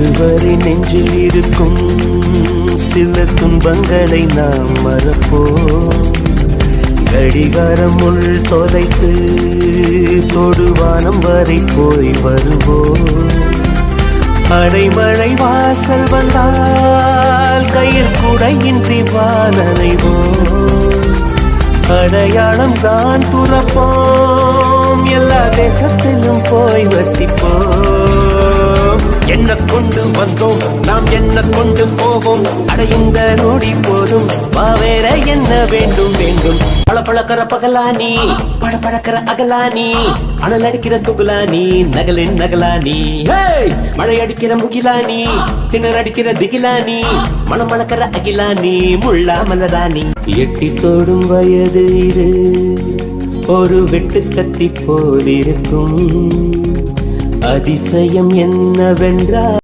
அதுவரை நெஞ்சில் இருக்கும் சில துன்பங்களை நாம் மறப்போம். கடிகாரம் உள் தொலைத்து தொடுவானம் வரை போய் வருவோம். அடைமழை வாசல் வந்தால் கையில் குடையின்றி வானனைவோம். அடையாளம் தான் துறப்போம், எல்லா தேசத்திலும் போய் வசிப்போம். என்ன கொண்டு வந்தோம் நாம் என்ன கொண்டு போவோம், அடையுங்க நோடி போதும் வா வேற என்ன வேண்டும் வேண்டும். பழப்பழக்கிற பகலானி படப்பழக்கிற அகலானி, அனல் அடிக்கிற துகுலானி நகலின் நகலானி, மழை அடிக்கிற முகிலானி திணற அடிக்கிற திகிலானி, மனம் மணக்கிற அகிலானி முள்ளா மலராணி. எட்டி தோடும் வயது இரு ஒரு வெட்டு கத்தி போலிருக்கும், அதிசயம் என்னவென்றால்